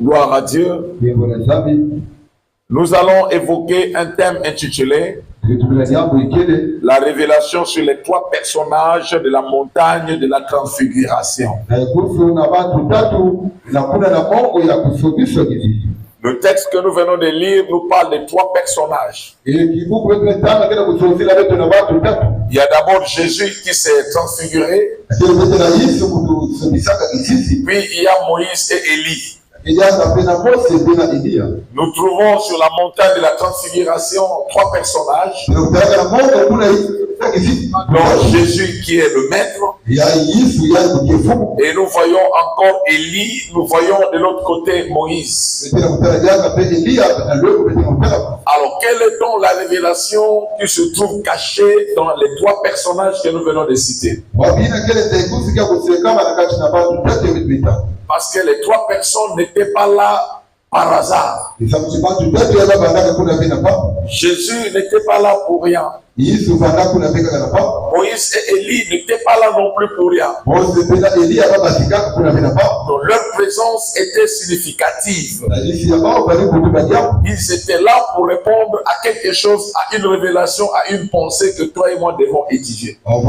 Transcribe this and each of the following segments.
Gloire à Dieu. Nous allons évoquer un thème intitulé la révélation sur les trois personnages de la montagne de la transfiguration. Le texte que nous venons de lire nous parle de trois personnages. Il y a d'abord Jésus qui s'est transfiguré. Puis il y a Moïse et Élie. Nous trouvons sur la montagne de la transfiguration trois personnages. Donc Jésus qui est le maître. Et nous voyons encore Élie, nous voyons de l'autre côté Moïse. Alors quelle est donc la révélation qui se trouve cachée dans les trois personnages que nous venons de citer? Parce que les trois personnes n'étaient pas là par hasard. Jésus n'était pas là pour rien. Moïse et Élie n'étaient pas là non plus pour rien. Donc leur présence était significative. Ils étaient là pour répondre à quelque chose, à une révélation, à une pensée que toi et moi devons étudier. Alors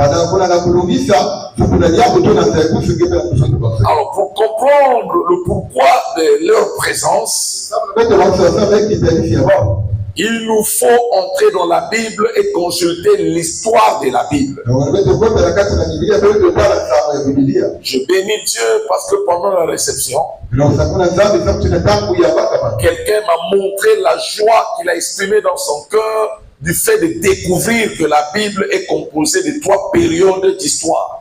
pour comprendre le pourquoi de leur présence, il nous faut entrer dans la Bible et consulter l'histoire de la Bible. Je bénis Dieu parce que pendant la réception, quelqu'un m'a montré la joie qu'il a exprimée dans son cœur du fait de découvrir que la Bible est composée de trois périodes d'histoire.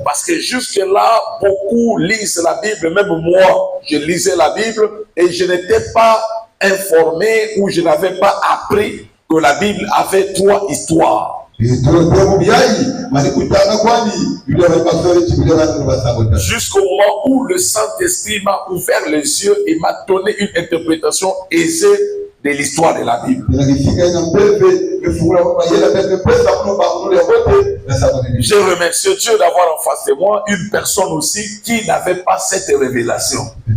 Parce que jusque-là, beaucoup lisent la Bible, même moi, je lisais la Bible et je n'étais pas informé ou je n'avais pas appris que la Bible avait trois histoires. Jusqu'au moment où le Saint-Esprit m'a ouvert les yeux et m'a donné une interprétation aisée de l'histoire de la Bible. Je remercie Dieu d'avoir en face de moi une personne aussi qui n'avait pas cette révélation. Et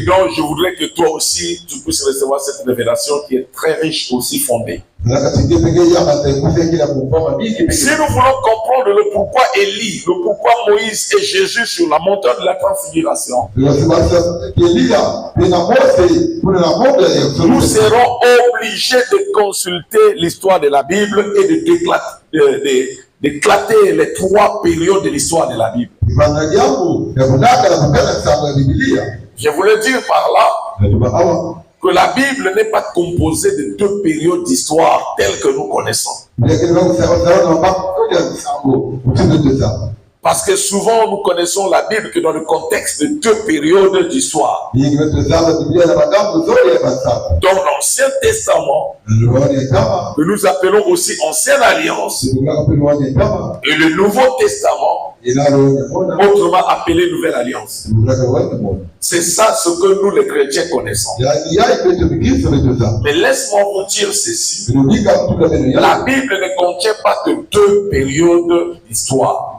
donc je voudrais que toi aussi tu puisses recevoir cette révélation qui est très riche, aussi fondée. Si nous voulons comprendre le pourquoi Élie, le pourquoi Moïse et Jésus sur la montagne de la transfiguration, nous serons obligés de consulter l'histoire de la Bible et d'éclater les trois périodes de l'histoire de la Bible. Je voulais dire par là que la Bible n'est pas composée de deux périodes d'histoire telles que nous connaissons. Parce que souvent nous connaissons la Bible que dans le contexte de deux périodes d'histoire. Dans l'Ancien Testament, que nous appelons aussi Ancienne Alliance, et le Nouveau Testament, autrement appelé Nouvelle Alliance. C'est ça ce que nous les chrétiens connaissons. Mais laisse-moi vous dire ceci. La Bible ne contient pas que deux périodes d'histoire.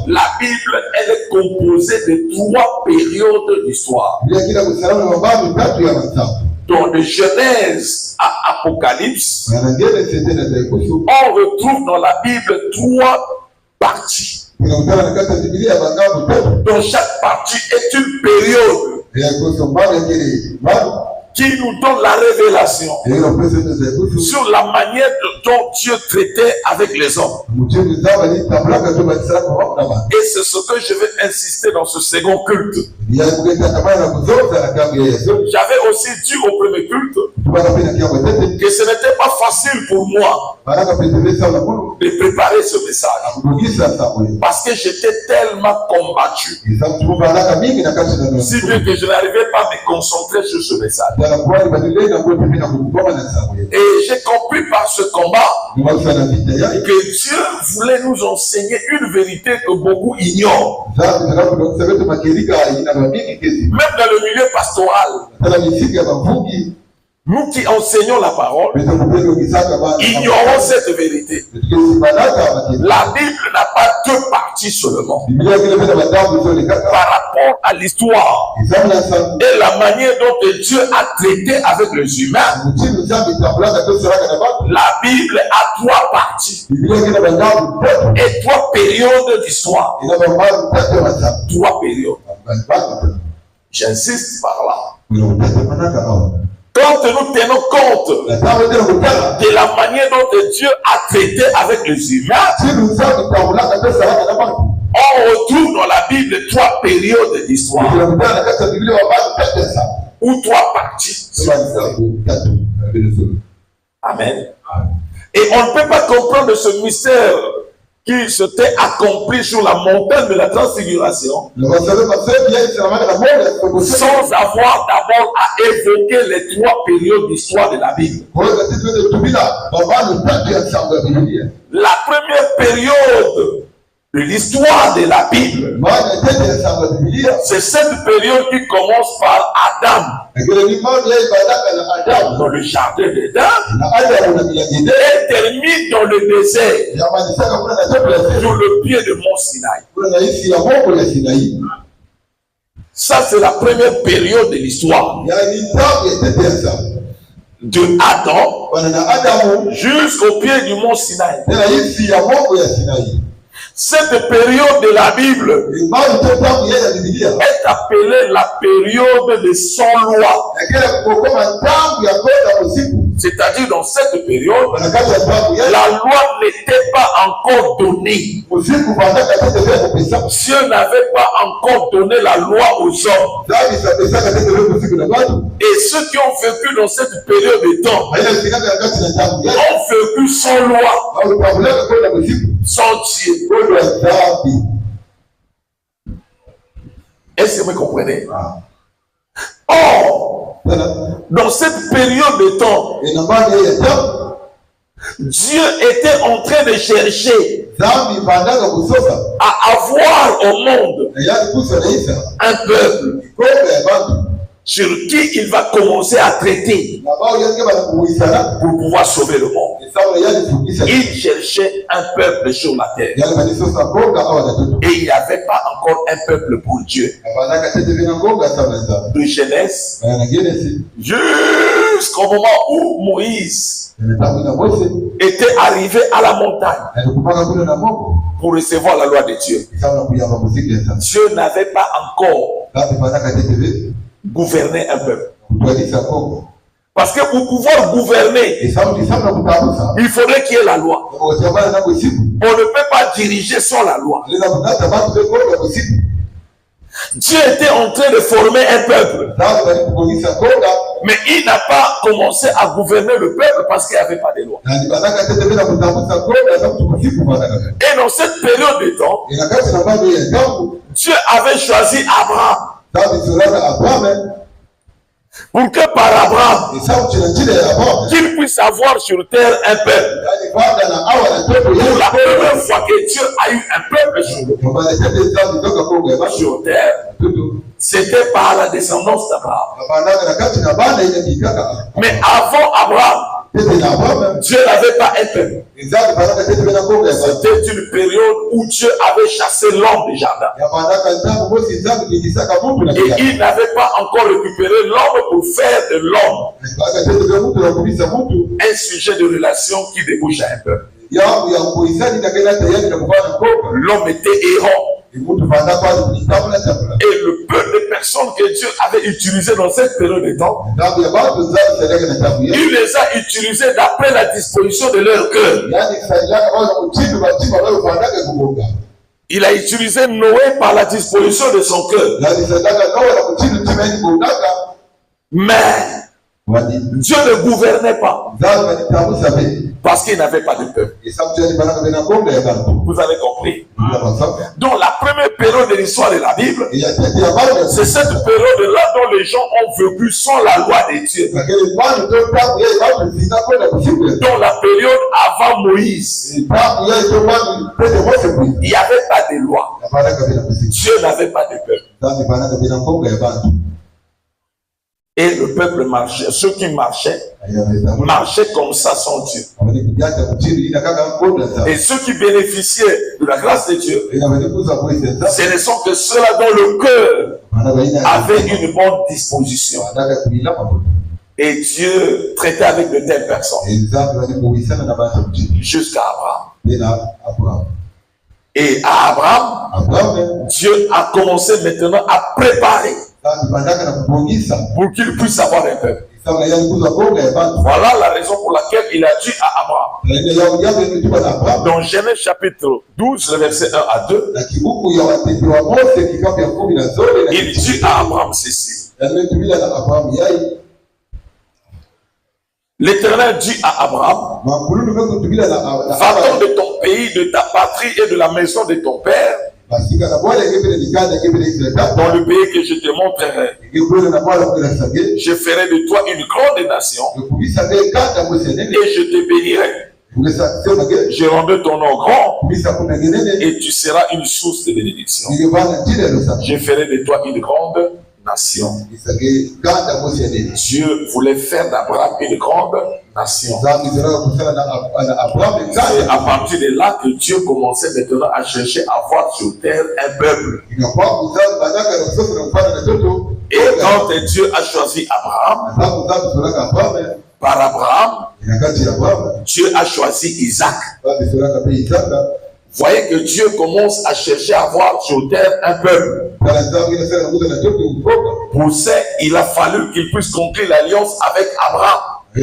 La Bible, elle est composée de trois périodes d'histoire. Donc de Genèse à Apocalypse, on retrouve dans la Bible trois parties. Donc chaque partie est une période qui nous donne la révélation sur la manière dont Dieu traitait avec les hommes. Et c'est ce que je vais insister dans ce second culte. J'avais aussi dit au premier culte que ce n'était pas facile pour moi de préparer ce message. Parce que j'étais tellement combattu. Si bien que je n'arrivais pas à me concentrer sur ce message. Et j'ai compris par ce combat que Dieu voulait nous enseigner une vérité que beaucoup ignorent. Même dans le milieu pastoral. Nous qui enseignons la parole, ignorons cette vérité. La Bible n'a pas deux parties seulement. Par rapport à l'histoire et la manière dont Dieu a traité avec les humains, la Bible a trois parties et trois périodes d'histoire. Trois périodes. J'insiste par là. Quand nous tenons compte de la manière dont Dieu a traité avec les humains, on retrouve dans la Bible trois périodes d'histoire ou trois parties. Amen. Et on ne peut pas comprendre ce mystère qui s'était accompli sur la montagne de la transfiguration sans avoir d'abord à évoquer les trois périodes d'histoire de la Bible. La première période de l'histoire de la Bible, c'est cette période qui commence par Adam dans le jardin d'Éden et termine dans le désert sur le pied de Mont Sinaï. Ça, c'est la première période de l'histoire. De Adam jusqu'au pied du Mont Sinaï. Cette période de la Bible est appelée la période de sans loi. C'est-à-dire dans cette période, la loi n'était pas encore donnée. Dieu n'avait pas encore donné la loi aux hommes. Et ceux qui ont vécu dans cette période de temps ont vécu sans loi, sans Dieu. Est-ce que vous comprenez? Or, dans cette période de temps, Dieu était en train de chercher à avoir au monde un peuple sur qui il va commencer à traiter pour pouvoir sauver le monde. Il cherchait un peuple sur la terre. Et il n'y avait pas encore un peuple pour Dieu. De Genèse jusqu'au moment où Moïse était arrivé à la montagne pour recevoir la loi de Dieu. Dieu n'avait pas encore gouverné un peuple. Parce que pour pouvoir gouverner, il faudrait qu'il y ait la loi. On ne peut pas diriger sans la loi. Dieu était en train de former un peuple. Mais il n'a pas commencé à gouverner le peuple parce qu'il n'y avait pas de loi. Et dans cette période de temps, Dieu avait choisi Abraham. Pour que par Abraham, qu'il puisse avoir sur terre un peuple. Pour la première fois que Dieu a eu un peuple sur terre, c'était par la descendance d'Abraham. Mais avant Abraham, Dieu n'avait pas un peuple. C'était une période où Dieu avait chassé l'homme du jardin. Et il n'avait pas encore récupéré l'homme pour faire de l'homme un sujet de relation qui débouche à un peuple. L'homme était errant. Et le peu de personnes que Dieu avait utilisées dans cette période de temps, il les a utilisées d'après la disposition de leur cœur. Il a utilisé Noé par la disposition de son cœur. Mais Dieu ne gouvernait pas parce qu'il n'avait pas de peuple. Vous avez compris? Donc la première période de l'histoire de la Bible, c'est cette période-là dont les gens ont vécu sans la loi de Dieu. Dans la période avant Moïse, il n'y avait pas de loi. Dieu n'avait pas de peuple. Et le peuple marchait, ceux qui marchaient comme ça sans Dieu. Et ceux qui bénéficiaient de la grâce de Dieu, ce ne sont que ceux-là dont le cœur avait une bonne disposition. Et Dieu traitait avec de telles personnes. Jusqu'à Abraham. Et à Abraham, Dieu a commencé maintenant à préparer pour qu'il puisse avoir un peuple. Voilà la raison pour laquelle il a dit à Abraham, dans Genèse chapitre 12, le verset 1 à 2, il dit à Abraham ceci. L'Éternel dit à Abraham, va-t'en de ton pays, de ta patrie et de la maison de ton père, dans le pays que je te montrerai. Je ferai de toi une grande nation et je te bénirai. Je rendrai ton nom grand et tu seras une source de bénédiction. Je ferai de toi une grande nation. Dieu voulait faire d'Abraham une grande nation. C'est à partir de là que Dieu commençait maintenant à chercher à voir sur terre un peuple. Et quand Dieu a choisi Abraham, par Abraham, Dieu a choisi Isaac. Voyez que Dieu commence à chercher à voir sur terre un peuple. Pour ça, il a fallu qu'il puisse conclure l'alliance avec Abraham. Et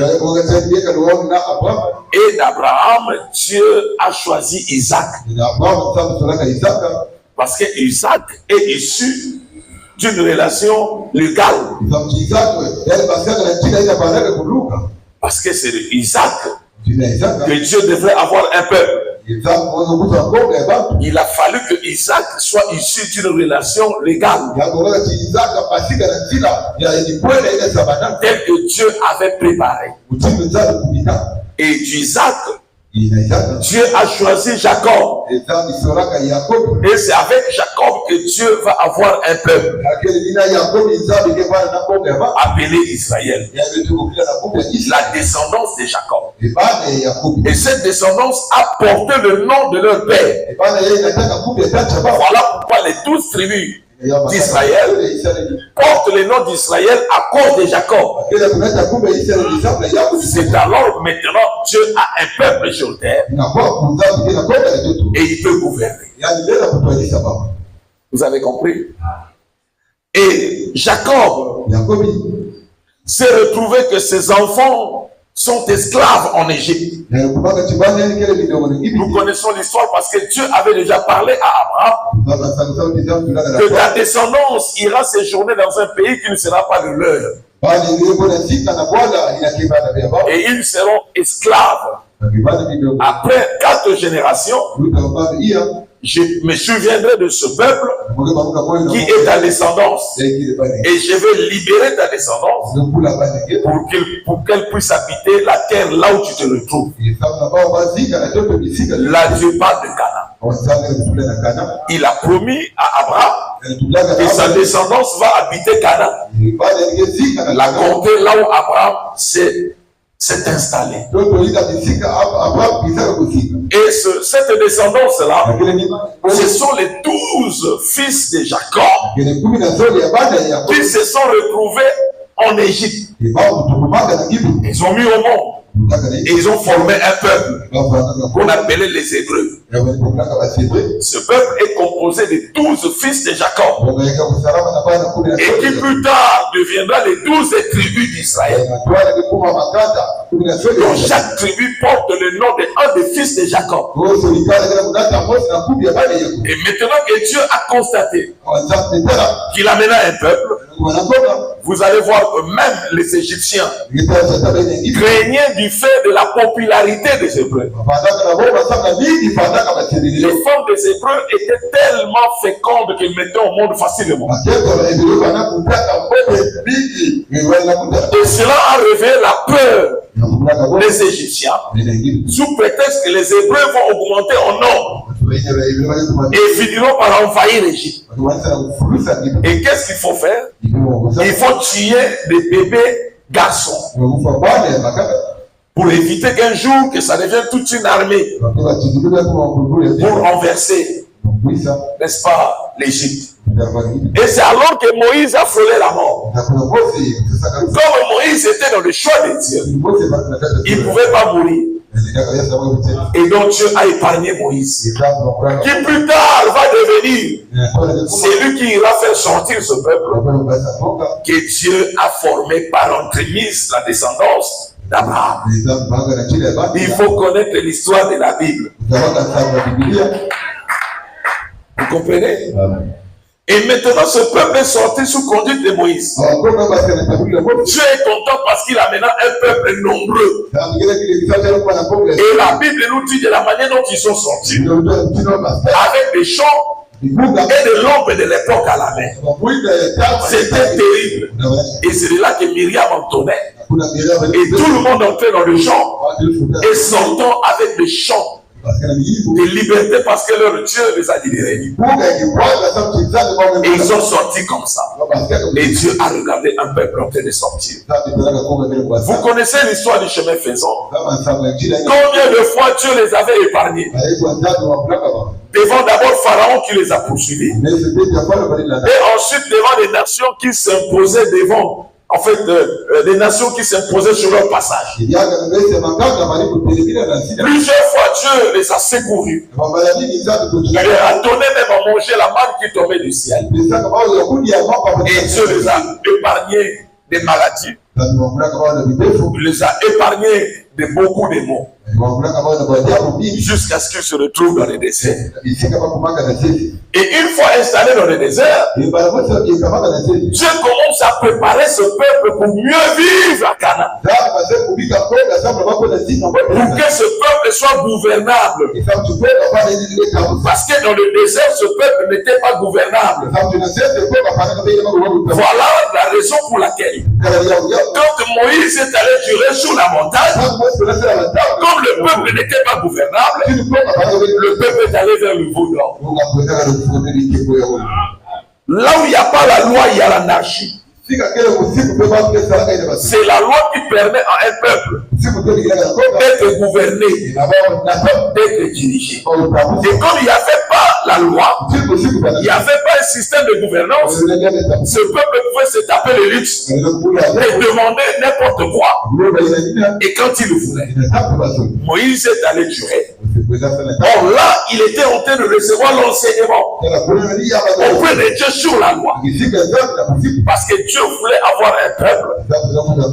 d'Abraham, Dieu a choisi Isaac. Parce que Isaac est issu d'une relation légale. Parce que c'est de Isaac que Dieu devrait avoir un peuple. Il a fallu que Isaac soit issu d'une relation légale, telle que Dieu avait préparé. Et d'Isaac, Dieu a choisi Jacob. Et c'est avec Jacob que Dieu va avoir un peuple appelé Israël. La descendance de Jacob. Et cette descendance a porté le nom de leur père. Voilà pourquoi les 12 tribus d'Israël portent le nom d'Israël à cause de Jacob. C'est alors maintenant Dieu a un peuple sur terre et il peut gouverner. Vous avez compris? Et Jacob s'est retrouvé que ses enfants sont esclaves en Égypte. Nous connaissons l'histoire parce que Dieu avait déjà parlé à Abraham que ta descendance ira séjourner dans un pays qui ne sera pas le leur. Et ils seront esclaves. Après 4 générations, je me souviendrai de ce peuple qui est ta descendance. Et je vais libérer ta descendance pour qu'elle puisse habiter la terre là où tu te retrouves. Là, Dieu parle de Canaan. Il a promis à Abraham que sa descendance va habiter Canaan. La comté là où Abraham s'est installé. Et cette descendance-là, ce sont les 12 fils de Jacob qui se sont retrouvés en Égypte. Ils ont mis au monde. Et ils ont formé un peuple qu'on appelait les Hébreux. Ce peuple est composé de 12 fils de Jacob. Et qui plus tard deviendra les 12 tribus d'Israël. Donc chaque tribu porte le nom d'un des fils de Jacob. Et maintenant que Dieu a constaté qu'il amena un peuple, vous allez voir que même les Égyptiens craignaient du fait de la popularité des Hébreux. Les femmes des Hébreux étaient tellement fécondes qu'elles mettaient au monde facilement. Et cela a réveillé la peur des Égyptiens sous prétexte que les Hébreux vont augmenter en nombre. Et finiront par envahir l'Égypte. Et qu'est-ce qu'il faut faire? Il faut tuer des bébés garçons pour éviter qu'un jour que ça devienne toute une armée pour renverser, n'est-ce pas, l'Égypte. Et c'est alors que Moïse a frôlé la mort. Comme Moïse était dans le choix de Dieu, il ne pouvait pas mourir. Et donc Dieu a épargné Moïse, qui plus tard va devenir celui qui ira faire sortir ce peuple que Dieu a formé par l'entremise, la descendance d'Abraham. Il faut connaître l'histoire de la Bible. Vous comprenez? Et maintenant, ce peuple est sorti sous conduite de Moïse. Dieu est content parce qu'il a maintenant un peuple nombreux. Et la Bible nous dit de la manière dont ils sont sortis, avec des chants et de l'ombre de l'époque à la main. C'était terrible. Et c'est de là que Myriam entonnait. Et tout le monde entrait dans le chant et s'entend avec des chants de liberté parce que leur Dieu les a libérés. Et ils sont sortis comme ça. Et Dieu a regardé un peuple en train de sortir. Vous connaissez l'histoire du chemin faisant. Combien de fois Dieu les avait épargnés? Devant d'abord Pharaon qui les a poursuivis. Et ensuite devant les nations qui s'imposaient devant. En fait, des nations qui s'imposaient sur leur passage. Plusieurs fois, Dieu les a secourus. Il leur a donné même à manger la manne qui tombait du ciel. Et Dieu les a épargnés des maladies. Il les a épargnés de beaucoup de maux. Jusqu'à ce qu'ils se retrouvent dans le désert. Et une fois installés dans le désert, Dieu commence à préparer ce peuple pour mieux vivre à Canaan. Pour que ce peuple soit gouvernable. Parce que dans le désert, ce peuple n'était pas gouvernable. Voilà la raison pour laquelle, quand Moïse est allé durer sur la montagne, comme le peuple n'était pas gouvernable, le peuple est allé vers le veau d'or. Là où il n'y a pas la loi, il y a l'anarchie. C'est la loi qui permet à un peuple d'être gouverné, d'être dirigé. Et comme il n'y avait pas la loi, il n'y avait pas un système de gouvernance, ce peuple pouvait se taper le luxe et demander n'importe quoi. Et quand il le voulait, Moïse est allé durer. Or là, il était en train de recevoir l'enseignement auprès de Dieu sur la loi. Parce que Dieu voulait avoir un peuple.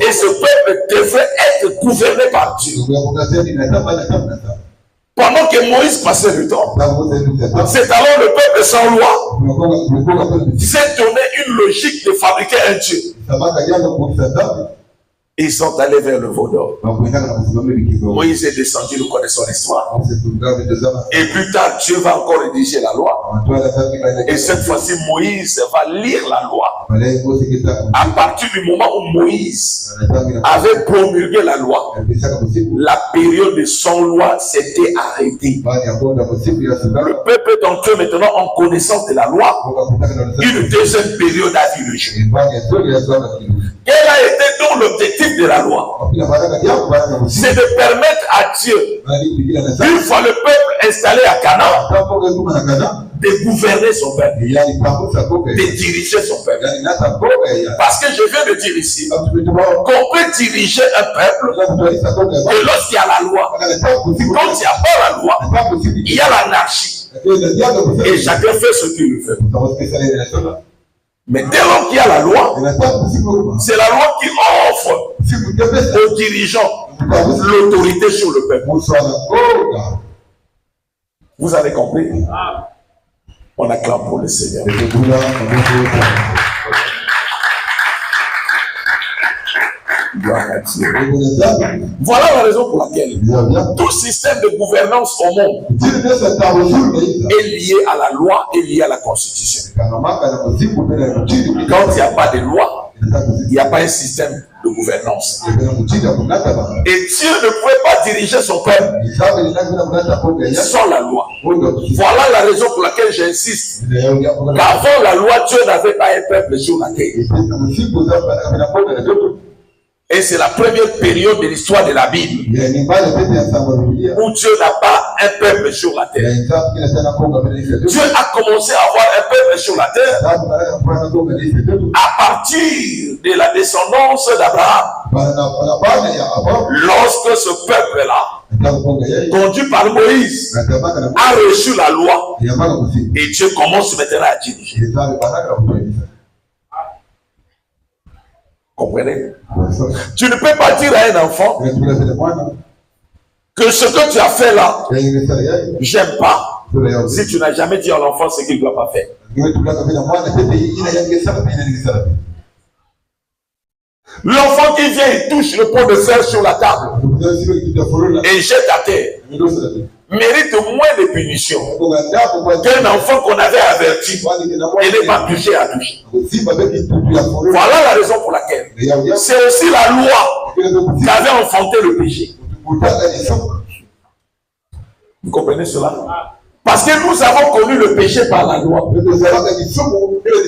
Et ce peuple devait être gouverné par Dieu. Pendant que Moïse passait le temps, c'est alors le peuple sans loi s'est donné une logique de fabriquer un Dieu. Ils sont allés vers le veau d'or. Moïse est descendu, nous connaissons l'histoire. Et plus tard, Dieu va encore rédiger la loi. Et cette fois-ci, Moïse va lire la loi. À partir du moment où Moïse avait promulgué la loi, la période de sans loi s'était arrêtée. Le peuple est entré maintenant en connaissance de la loi. Une deuxième période a vu le jour. Quel a été donc l'objectif de la loi? C'est de permettre à Dieu, une fois le peuple installé à Canaan, de gouverner son peuple, de diriger son peuple. Parce que je viens de dire ici qu'on peut diriger un peuple et lorsqu'il y a la loi. Quand il n'y a pas la loi, il y a l'anarchie. Et chacun fait ce qu'il veut. Mais dès lors qu'il y a la loi, c'est la loi qui offre aux dirigeants l'autorité sur le peuple. Vous avez compris? On acclame pour le Seigneur. Voilà la raison pour laquelle tout système de gouvernance au monde est lié à la loi et lié à la constitution. Quand il n'y a pas de loi, il n'y a pas un système de gouvernance. Et Dieu ne pouvait pas diriger son peuple sans la loi. Voilà la raison pour laquelle j'insiste qu'avant la loi, Dieu n'avait pas un peuple sur la terre. Et c'est la première période de l'histoire de la Bible où Dieu n'a pas un peuple sur la terre. Dieu a commencé à avoir un peuple sur la terre à partir de la descendance d'Abraham. Lorsque ce peuple-là, conduit par Moïse, a reçu la loi, et Dieu commence maintenant à diriger. Comprenez? Tu ne peux pas dire à un enfant que ce que tu as fait là, j'aime pas. Si tu n'as jamais dit à l'enfant ce qu'il ne doit pas faire. L'enfant qui vient et touche le pot de fer sur la table et jette à terre mérite moins de punition qu'un enfant qu'on avait averti et n'est pas touché à toucher. Voilà la raison pour laquelle c'est aussi la loi qui avait enfanté le péché. Vous comprenez cela? Parce que nous avons connu le péché par la loi.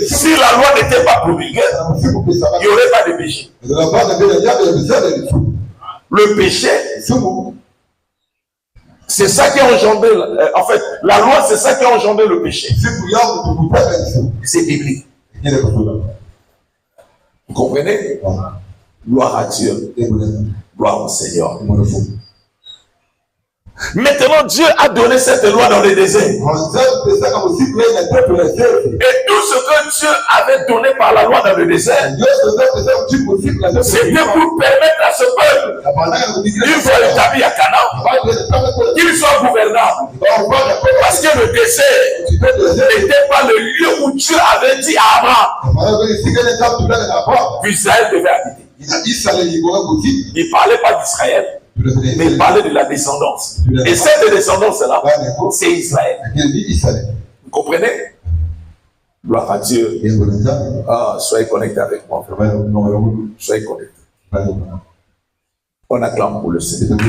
Si la loi n'était pas promulguée, il n'y aurait pas de péché. Le péché, c'est ça qui a engendré, en fait, la loi, c'est ça qui a engendré le péché. C'est biblique. Vous comprenez? Gloire à Dieu. Gloire au Seigneur. Maintenant, Dieu a donné cette loi dans le désert. Et tout ce que Dieu avait donné par la loi dans le désert, c'était pour permettre à ce peuple, une fois établi à Canaan, qu'il soit gouvernable. Parce que le désert n'était pas le lieu où Dieu avait dit à Abraham qu'Israël devait habiter. Il ne parlait pas d'Israël, mais il parlait de la descendance. Et cette descendance-là, c'est Israël. Vous comprenez? Gloire à Dieu. Soyez connectés avec moi. Soyez connectés. On acclame pour le Seigneur.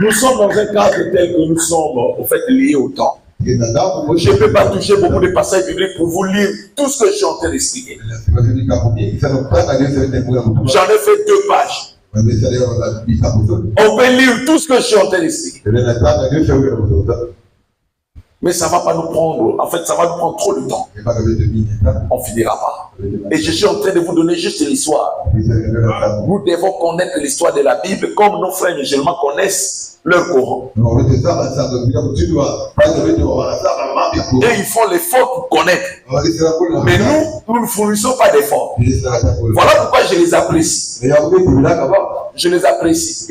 Nous sommes dans un cadre tel que nous sommes, en fait, liés au temps. Je ne peux pas toucher beaucoup de passages bibliques pour vous lire tout ce que je suis en train d'expliquer. J'en ai fait 2 pages. On peut lire tout ce que je suis en train d'expliquer. Mais ça ne va pas nous prendre, en fait, ça va nous prendre trop de temps. On ne finira pas. Et je suis en train de vous donner juste l'histoire. Nous devons connaître l'histoire de la Bible comme nos frères musulmans connaissent leur Coran. Et ils font l'effort pour connaître. Mais nous ne fournissons pas d'effort. Voilà pourquoi je les apprécie. Je les apprécie.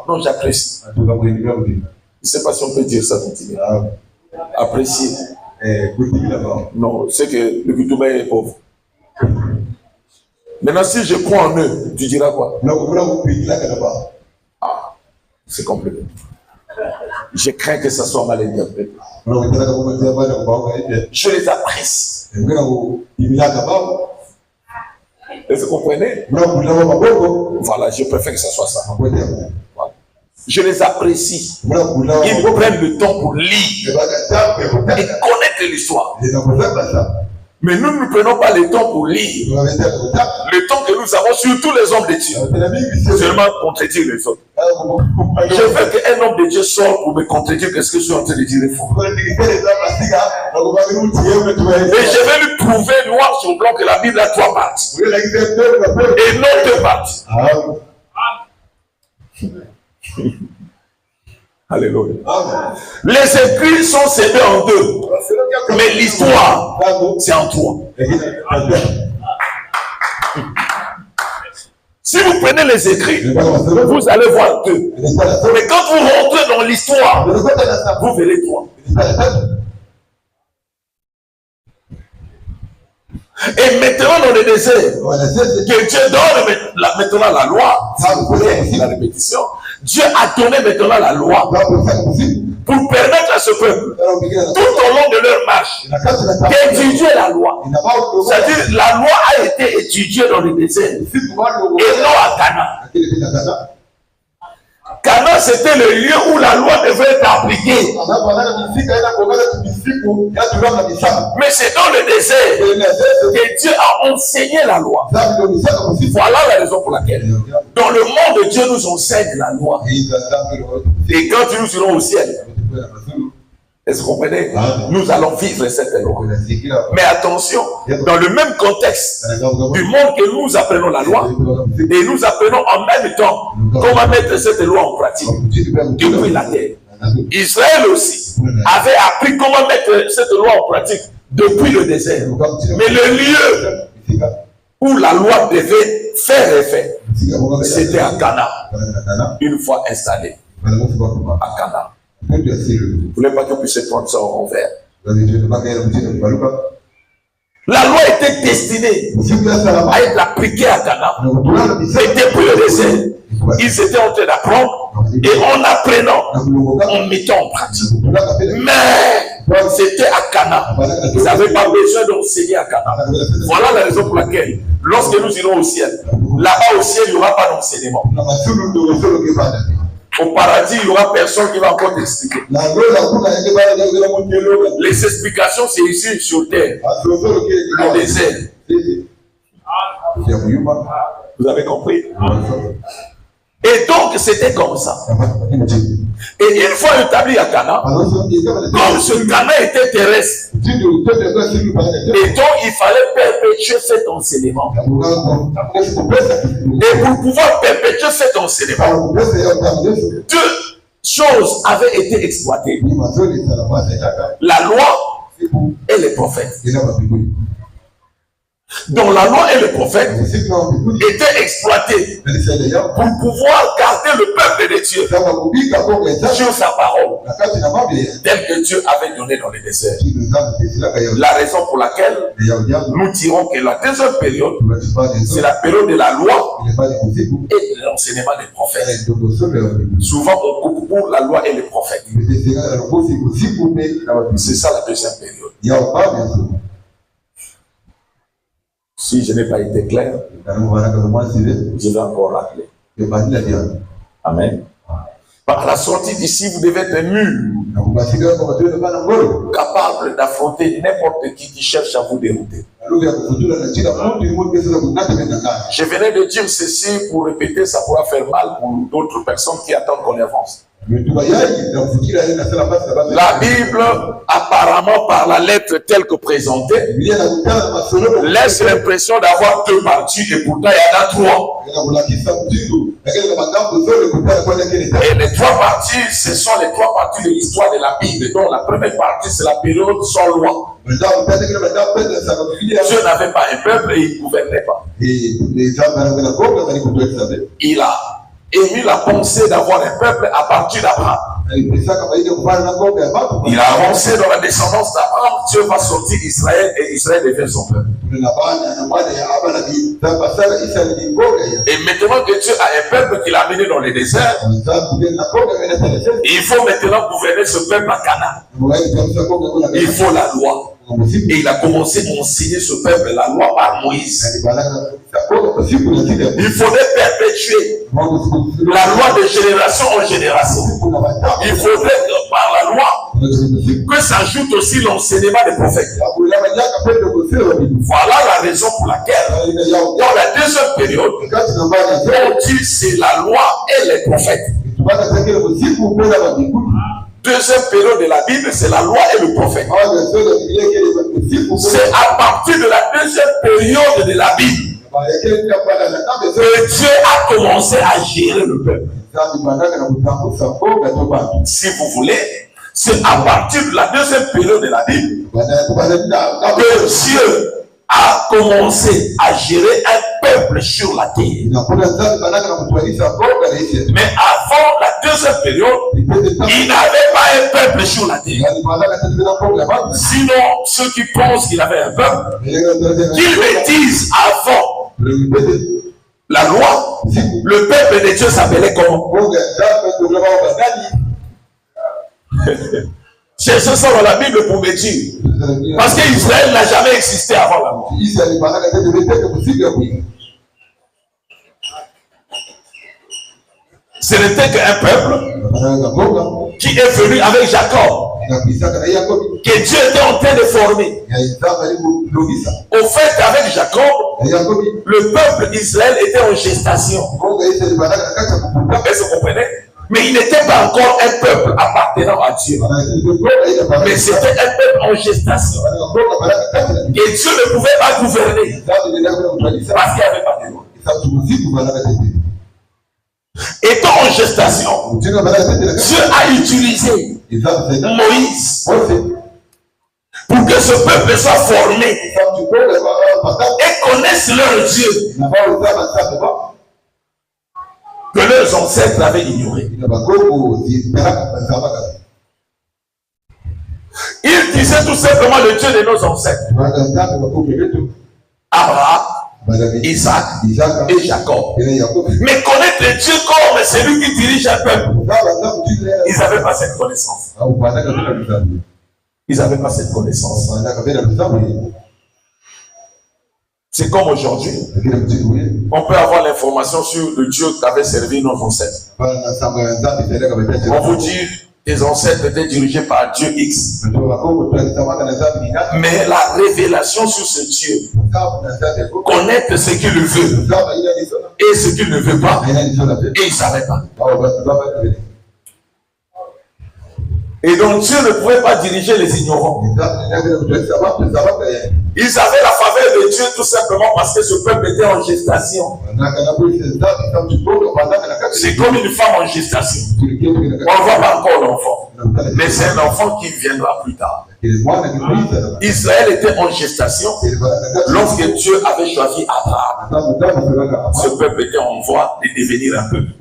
Non, j'apprécie. Je ne sais pas si on peut dire ça continuer. Apprécier. Non, c'est que le Koutouma est pauvre. Maintenant, si je crois en eux, tu diras quoi? Ah, c'est compliqué. Je crains que ça soit mal interprété. Je les apprécie. Est-ce que vous comprenez? Voilà, je préfère que ça soit ça. Voilà. Je les apprécie. Ils prennent le temps pour lire et connaître l'histoire. Mais nous ne prenons pas le temps pour lire. Le temps que nous avons sur tous les hommes de Dieu, seulement contredire les autres. Je veux qu'un homme de Dieu sorte pour me contredire que ce que je suis en train de dire est faux. Et je vais lui prouver noir sur blanc que la Bible a 3 parties. Et non 2 parties. Alléluia. Les écrits sont scellés en 2, mais l'histoire, c'est en 3. Si vous prenez les écrits, vous allez voir 2. Mais quand vous rentrez dans l'histoire, vous verrez 3. Et maintenant dans le désert, que Dieu donne maintenant la loi, la répétition, Dieu a donné maintenant la loi pour permettre à ce peuple, tout au long de leur marche, d'étudier la loi. C'est-à-dire, la loi a été étudiée dans le désert et non à Canaan. Canaan, c'était le lieu où la loi devait être appliquée. Mais c'est dans le désert que Dieu a enseigné la loi. Voilà la raison pour laquelle, dans le monde, Dieu nous enseigne la loi. Et quand nous serons au ciel, est-ce que vous comprenez? Nous allons vivre cette loi. Mais attention, dans le même contexte du monde que nous apprenons la loi, et nous apprenons en même temps comment mettre cette loi en pratique depuis la terre. Israël aussi avait appris comment mettre cette loi en pratique depuis le désert. Mais le lieu où la loi devait faire effet, c'était à Canaan, une fois installé à Canaan. Vous ne voulez pas que vous puissiez prendre ça en envers. La loi était destinée à être appliquée à Canaan. Et depuis le désert, ils étaient en train d'apprendre. Et en apprenant, en mettant en pratique. Mais c'était à Canaan. Ils n'avaient pas besoin d'enseigner à Canaan. Voilà la raison pour laquelle, lorsque nous irons au ciel, là-bas au ciel, il n'y aura pas d'enseignement. Au paradis, il n'y aura personne qui va encore t'expliquer. Les explications, c'est ici sur terre, le désert. Vous avez compris? Et donc, c'était comme ça. Et une fois établi à Canaan, comme ce Canaan était terrestre, et donc il fallait perpétuer cet enseignement. Et pour pouvoir perpétuer cet enseignement, deux choses avaient été exploitées: la loi et les prophètes. Donc la loi et le prophète étaient exploités pour pouvoir garder le peuple de Dieu sur sa parole, telle que Dieu avait donné dans le désert. La raison pour laquelle nous dirons que la deuxième période, c'est la période de la loi et de l'enseignement des prophètes. Souvent on coupe pour la loi et les prophètes. C'est ça la deuxième période. Si je n'ai pas été clair, je vais encore rappeler. Amen. Par la sortie d'ici, vous devez être mûr, capable d'affronter n'importe qui cherche à vous dérouter. Je venais de dire ceci pour répéter, ça pourra faire mal pour d'autres personnes qui attendent qu'on avance. La Bible, apparemment par la lettre telle que présentée, laisse l'impression d'avoir deux parties et pourtant il y en a trois. Et les trois parties, ce sont les trois parties de l'histoire de la Bible. Donc la première partie, c'est la période sans loi. Dieu n'avait pas un peuple et il ne gouvernait pas. Il a émis la pensée d'avoir un peuple à partir d'Abraham. Il a avancé dans la descendance d'Abraham. Dieu va sortir Israël et Israël devient son peuple. Et maintenant que Dieu a un peuple qu'il a amené dans le désert, il faut maintenant gouverner ce peuple à Canaan. Il faut la loi. Et il a commencé à enseigner ce peuple la loi par Moïse. Il faudrait perpétuer la loi de génération en génération. Il faudrait que par la loi que s'ajoute aussi l'enseignement des prophètes. Voilà la raison pour laquelle dans la deuxième période, on dit c'est la loi et les prophètes. Deuxième période de la Bible, c'est la loi et le prophète. C'est à partir de la deuxième période de la Bible que Dieu a commencé à gérer le peuple. Si vous voulez, c'est à partir de la deuxième période de la Bible que Dieu a commencé à gérer un peuple sur la terre. Mais avant la deuxième période, il n'avait pas un peuple sur la terre. Sinon, ceux qui pensent qu'il avait un peuple, qu'ils le disent avant la loi, le peuple de Dieu s'appelait comment? Cherchez ça dans la Bible pour me dire. Parce qu'Israël n'a jamais existé avant la mort. Ce n'était qu'un peuple qui est venu avec Jacob, que Dieu était en train de former. Au fait, avec Jacob, le peuple d'Israël était en gestation. Est-ce que vous comprenez? Mais il n'était pas encore un peuple appartenant à Dieu. Mais c'était un peuple en gestation. Et Dieu ne pouvait pas gouverner parce qu'il n'y avait pas de loi. Étant en gestation, Dieu a utilisé Moïse pour que ce peuple soit formé et connaisse leur Dieu que leurs ancêtres avaient ignoré. Ils disaient tout simplement le Dieu de nos ancêtres. Abraham, Isaac et Jacob. Mais connaître Dieu comme celui qui dirige un peuple, ils n'avaient pas cette connaissance. Ils n'avaient pas cette connaissance. C'est comme aujourd'hui. On peut avoir l'information sur le Dieu qu'avaient servi nos ancêtres. On vous dit tes ancêtres étaient dirigés par Dieu X. Mais la révélation sur ce Dieu, connaître ce qu'il veut et ce qu'il ne veut pas, et il ne savait pas. Et donc Dieu ne pouvait pas diriger les ignorants. Ils avaient la faveur de Dieu tout simplement parce que ce peuple était en gestation. C'est comme une femme en gestation. On ne voit pas encore l'enfant. Mais c'est un enfant qui viendra plus tard. Israël était en gestation lorsque Dieu avait choisi Abraham. Ce peuple était en voie de devenir un peuple.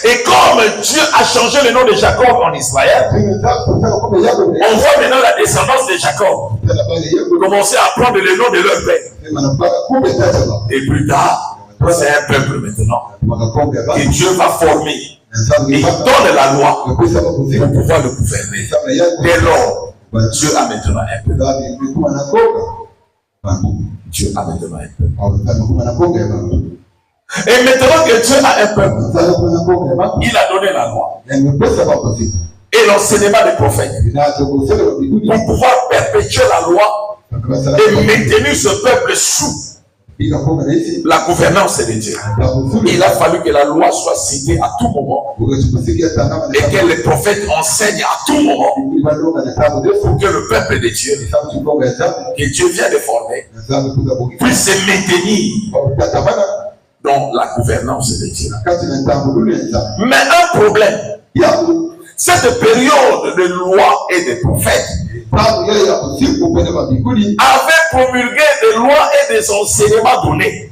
Et comme Dieu a changé le nom de Jacob en Israël, on voit maintenant la descendance de Jacob commencer à prendre le nom de leur père. Et plus tard, c'est un peuple maintenant. Et Dieu va former. Et il donne la loi pour pouvoir le gouverner. Dès lors, Dieu a maintenant un peuple. Dieu a maintenant un peuple. Et maintenant que Dieu a un peuple, il a donné la loi et l'enseignement des prophètes pour pouvoir perpétuer la loi et maintenir ce peuple sous la gouvernance de Dieu. Il a fallu que la loi soit citée à tout moment et que les prophètes enseignent à tout moment pour que le peuple de Dieu, que Dieu vient de former, puisse se maintenir dans la gouvernance de Dieu. Mais un problème, cette période de loi et de prophètes avait promulgué des lois et des enseignements donnés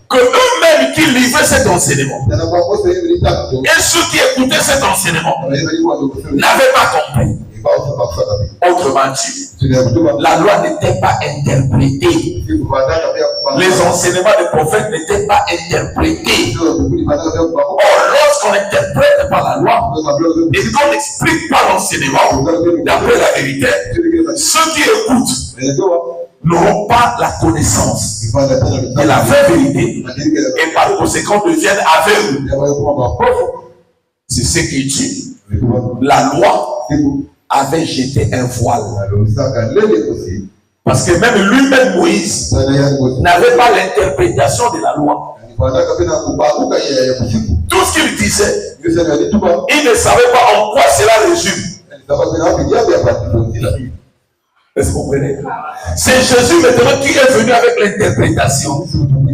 que eux-mêmes qui livraient cet enseignement et ceux qui écoutaient cet enseignement n'avaient pas compris. Autrement dit, la loi n'était pas interprétée. Les enseignements des prophètes n'étaient pas interprétés. Or, lorsqu'on n'interprète pas la loi et qu'on n'explique pas l'enseignement d'après la vérité, ceux qui écoutent n'auront pas la connaissance de la vraie vérité et par conséquent deviennent aveugles. C'est ce qui dit. La loi avait jeté un voile. Parce que même lui-même, Moïse, n'avait pas l'interprétation de la loi. Tout ce qu'il disait, il ne savait pas en quoi cela résume. Est-ce que vous comprenez? C'est Jésus maintenant qui est venu avec l'interprétation.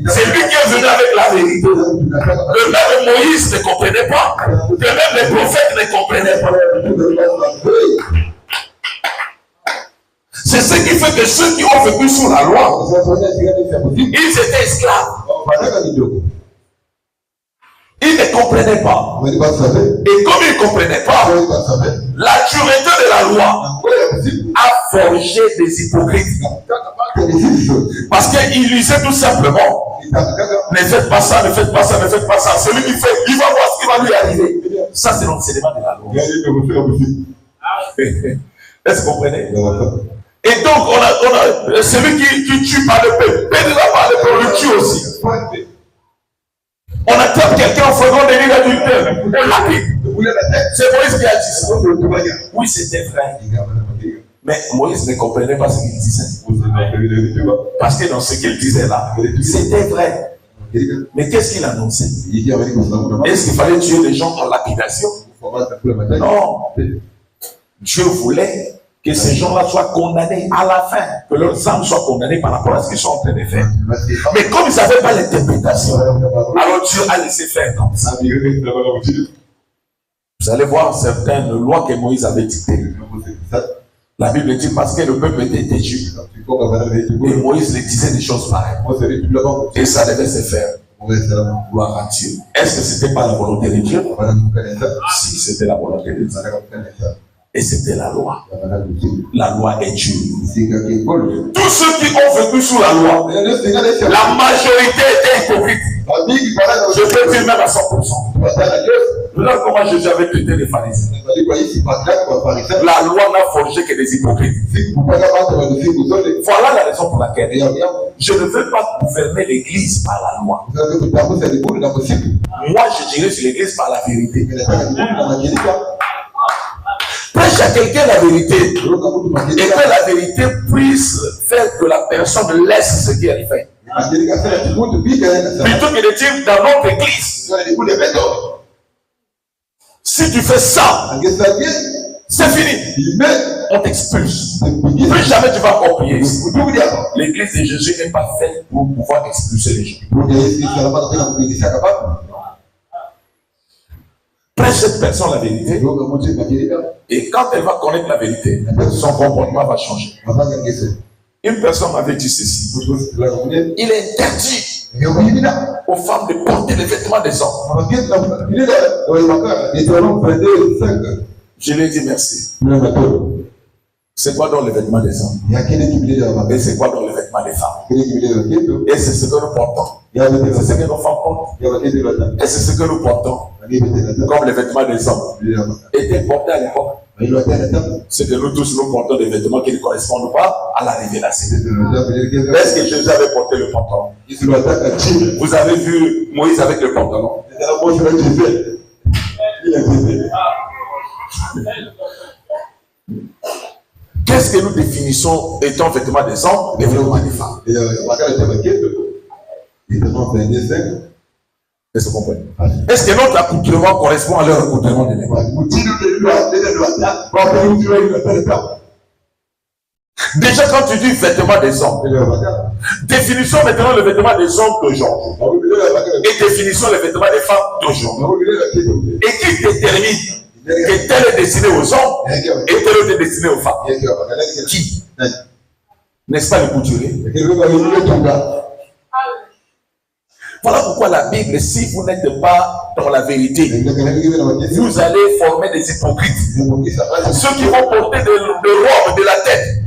C'est lui qui est venu avec la vérité. Le même Moïse ne comprenait pas. Le même les prophètes ne comprenaient pas. C'est ce qui fait que ceux qui ont vécu sous la loi, ils étaient esclaves. Ils ne comprenaient pas. Et comme ils ne comprenaient pas, la dureté de la loi a forgé des hypocrites. Parce qu'ils lisaient tout simplement Ne faites pas ça, ne faites pas ça, ne faites pas ça. Celui qui fait, il va voir ce qui va lui arriver. Ça, c'est l'enseignement de la loi. Est-ce que vous comprenez? Et donc, on a celui qui tue par le peuple, pèdera par le peuple, le tue aussi. On attrape quelqu'un en faisant des lignes adultères. On lapide. C'est Moïse qui a dit ça. Oui, c'était vrai. Mais Moïse ne comprenait pas ce qu'il disait. Parce que dans ce qu'il disait là, c'était vrai. Mais qu'est-ce qu'il annonçait? Est-ce qu'il fallait tuer les gens en lapidation? Non. Dieu voulait que ces gens-là soient condamnés à la fin, que leurs âmes soient condamnées par rapport à ce qu'ils sont en train de faire. Mais comme ils n'avaient pas l'interprétation, alors Dieu a laissé faire comme ça. Vous allez voir certaines lois que Moïse avait dictées. La Bible dit parce que le peuple était têtu. Et Moïse les disait des choses pareilles. Et ça devait se faire. Gloire à Dieu. Est-ce que ce n'était pas la volonté de Dieu? Si, c'était la volonté de Dieu. Et c'était la loi. La loi est Dieu. Tous ceux qui ont vécu sous la loi, la majorité était hypocrite. Je peux dire même à 100%. Là, comment Jésus avait traité les pharisiens? La loi n'a forgé que des hypocrites. Voilà la raison pour laquelle je ne veux pas gouverner l'église par la loi. Moi, je dirige l'église par la vérité. Prêche à quelqu'un la vérité et que la vérité puisse faire que la personne laisse ce qu'elle fait. Plutôt que de dire dans notre église, si tu fais ça, c'est fini. On t'expulse. Plus jamais tu vas prier. L'église de Jésus n'est pas faite pour pouvoir expulser les gens. Prêche cette personne la vérité. Et quand elle va connaître la vérité, son comportement va changer. Une personne m'avait dit ceci. Il est interdit aux femmes de porter les vêtements des hommes. Je lui ai dit merci. C'est quoi dans les vêtements des hommes? Et c'est quoi dans les vêtements des femmes? Et c'est ce que nous portons. C'est ce que nos femmes portent. Et c'est ce que nous portons. Comme les vêtements des hommes étaient portés à l'époque. C'est que nous tous nous portons des vêtements qui ne correspondent pas à la révélation. Est-ce que Jésus avait porté le pantalon? Vous avez vu Moïse avec le pantalon? Qu'est-ce que nous définissons étant vêtements des hommes et vêtements des femmes? Est-ce que vous comprenez? Est-ce que notre accoutrement correspond à leur accoutrement de l'époque? Déjà, quand tu dis vêtements des hommes, définissons maintenant le vêtement des hommes d'aujourd'hui et définissons le vêtement des femmes d'aujourd'hui. Et qui détermine que tel est destiné aux hommes et tel est destiné aux femmes? Qui? N'est-ce pas le couturier? Voilà pourquoi la Bible, si vous n'êtes pas dans la vérité, vous allez former des hypocrites. Ceux qui vont porter des robes de la tête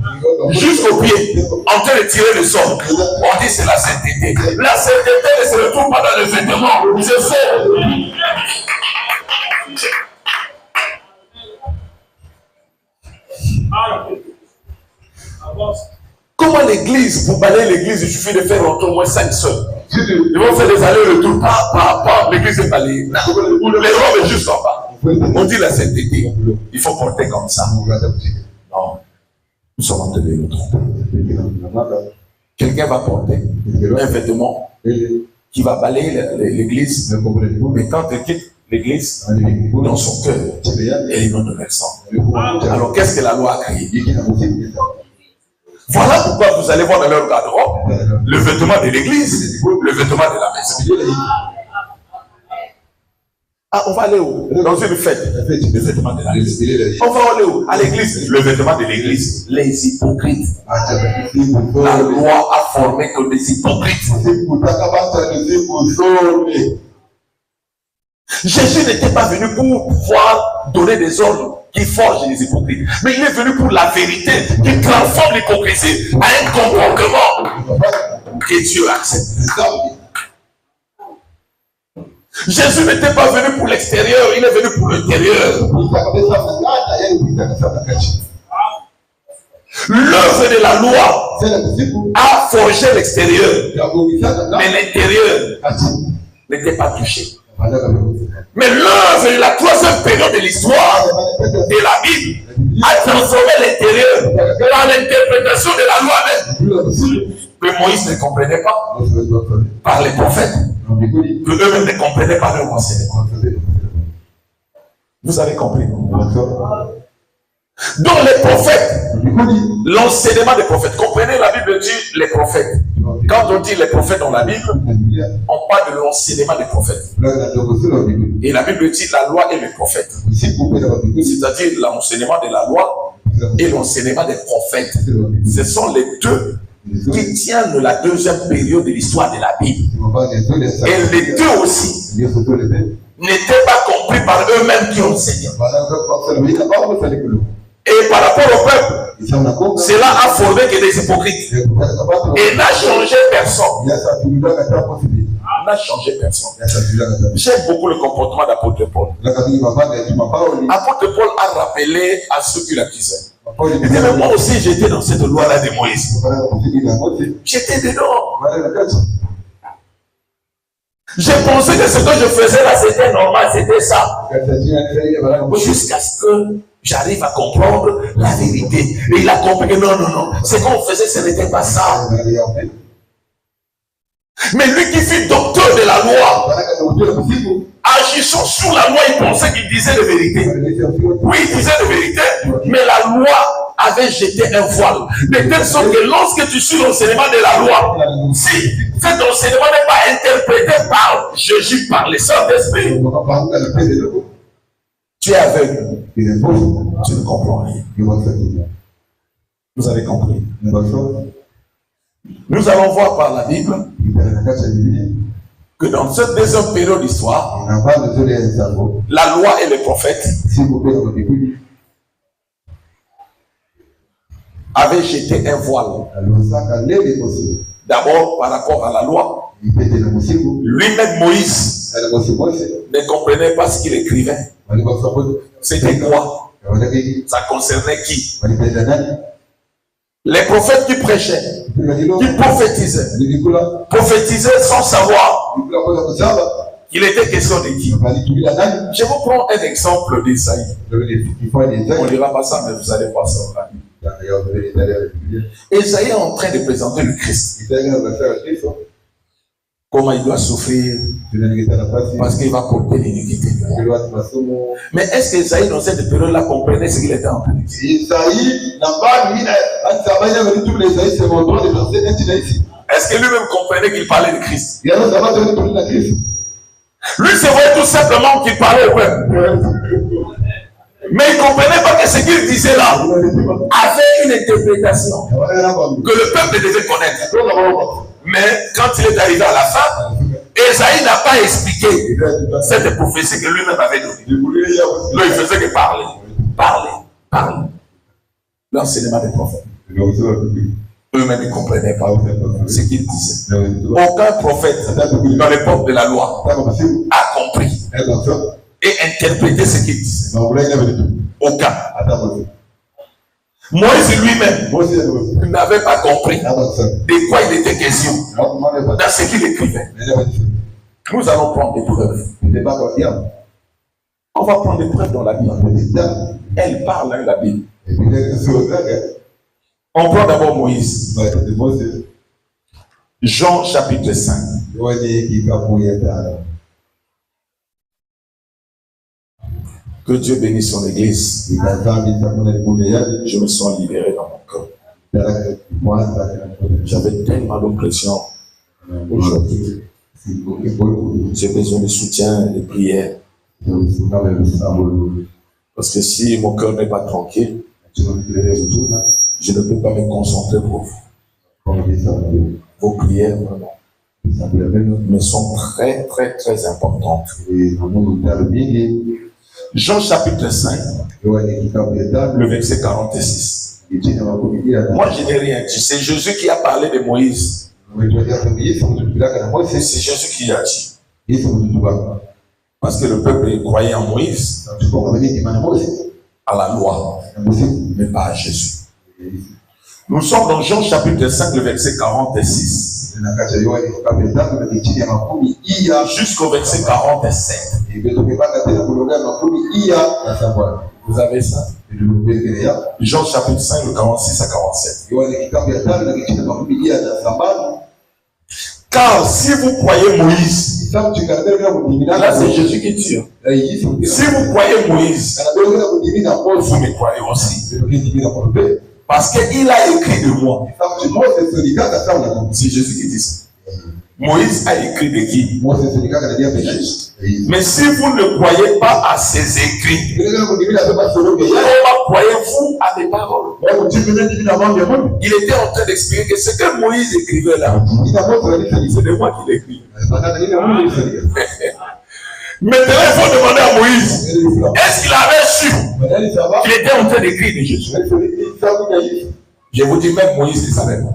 jusqu'aux pieds, en train de tirer le sort. On dit c'est la sainteté. La sainteté ne se retrouve pas dans les vêtements. C'est faux. Comment l'église, vous balayez l'église, il suffit de faire rentrer au moins 5 sœurs. Ils vont faire des allers-retours, l'église est balayée. Les robes est juste en bas. On dit la sainteté. Il faut porter comme ça. Non. Nous sommes en train de nous tromper. Quelqu'un va porter un vêtement qui va balayer l'église, mais quand il quitte l'église, dans son cœur, elle est non reconnaissante. Alors qu'est-ce que la loi a créé? Voilà pourquoi vous allez voir dans leur garde-robe le vêtement de l'église, le vêtement de la maison. Ah, on va aller où? Dans une fête, le vêtement de l'église. On va aller où? À l'église, le vêtement de l'église. Les hypocrites. La loi a formé que des hypocrites. Jésus n'était pas venu pour pouvoir donner des ordres qui forgent les hypocrites, mais il est venu pour la vérité qui transforme l'hypocrisie à un comportement que Dieu accepte. Jésus n'était pas venu pour l'extérieur, il est venu pour l'intérieur. L'œuvre de la loi a forgé l'extérieur, mais l'intérieur n'était pas touché. Mais l'œuvre de la troisième période de l'histoire de la Bible a transformé l'intérieur par l'interprétation de la loi même. Que Moïse ne comprenait pas par les prophètes, que eux-mêmes ne comprenaient pas leur enseignement. Vous avez compris? Donc les prophètes, l'enseignement des prophètes, comprenez, la Bible dit les prophètes. Quand on dit les prophètes dans la Bible, on parle de l'enseignement des prophètes. Et la Bible dit la loi et les prophètes. C'est-à-dire l'enseignement de la loi et l'enseignement des prophètes. Ce sont les deux qui tiennent la deuxième période de l'histoire de la Bible. Et les deux aussi n'étaient pas compris par eux-mêmes qui enseignaient. Et par rapport au peuple, cela a formé que des hypocrites. Et n'a changé personne. N'a changé personne. J'aime beaucoup le comportement d'apôtre Paul. Apôtre Paul a rappelé à ceux qui l'accusaient. Il dit, mais moi aussi j'étais dans cette loi-là de Moïse. J'étais dedans. J'ai pensé que ce que je faisais là c'était normal, c'était ça. Jusqu'à ce que j'arrive à comprendre la vérité. Et il a compris que non. Ce qu'on faisait, ce n'était pas ça. Mais lui qui fut docteur de la loi, agissant sous la loi, il pensait qu'il disait la vérité. Oui, il disait la vérité, mais la loi avait jeté un voile. De telle sorte que lorsque tu suis l'enseignement de la loi, si cet enseignement n'est pas interprété par Jésus, par le Saint-Esprit, tu es aveugle. Tu ne comprends rien. Vous avez compris. Nous allons voir par la Bible que dans cette deuxième période d'histoire, la loi et les prophètes avaient jeté un voile. D'abord par rapport à la loi. Lui-même Moïse ne comprenait pas ce qu'il écrivait. C'était quoi? Ça concernait qui? Les prophètes qui prêchaient, qui prophétisaient sans savoir qu'il était question de qui. Je vous prends un exemple d'Ésaïe. On ne dira pas ça, mais vous allez voir ça. Ésaïe est en train de présenter le Christ. Comment il doit souffrir parce qu'il va porter l'iniquité. Mais est-ce qu'Ésaïe dans cette période-là comprenait ce qu'il était en train de dire? Est-ce que lui-même comprenait qu'il parlait de Christ? Lui, c'est vrai tout simplement qu'il parlait au peuple. Mais il ne comprenait pas que ce qu'il disait là avait une interprétation que le peuple devait connaître. Mais quand il est arrivé à la fin, Ésaïe n'a pas expliqué cette prophétie que lui-même avait donnée. Là, il faisait que parler. L'enseignement des prophètes. Eux-mêmes ne comprenaient pas ce qu'il disait. Aucun prophète dans l'époque de la loi a compris et interprété ce qu'il disait. Aucun. Moïse lui-même n'avait pas compris de quoi il était question dans ce qu'il écrivait. Nous allons prendre des preuves. On va prendre des preuves dans la Bible. Elle parle dans la Bible. On prend d'abord Moïse. Jean chapitre 5. Que Dieu bénisse son église. Je me sens libéré dans mon cœur. J'avais tellement d'oppression aujourd'hui. J'ai besoin de soutien et de prière. Parce que si mon cœur n'est pas tranquille, je ne peux pas me concentrer pour vous. Vos prières, vraiment, mais sont très, très, très importantes. Jean chapitre 5, le verset 46. Moi, je n'ai rien dit. C'est Jésus qui a parlé de Moïse. C'est Jésus qui a dit. Parce que le peuple croyait en Moïse, à la loi, mais pas à Jésus. Nous sommes dans Jean chapitre 5, le verset 46. Jusqu'au verset 47. Vous avez ça? Jean chapitre 5, le 46 à 47. Car si vous croyez Moïse, là c'est Jésus qui tue. Si vous croyez Moïse, vous me croyez aussi. Parce qu'il a écrit de moi. C'est Jésus qui dit ça. Moïse a écrit de qui? Mais si vous ne croyez pas à ses écrits, comment croyez-vous à mes paroles? Il était en train d'expliquer que ce que Moïse écrivait là, c'est de moi qui l'écris. Maintenant, il faut demander à Moïse, est-ce qu'il avait su qu'il était en train d'écrire de Jésus? Je vous dis, même Moïse ne savait pas.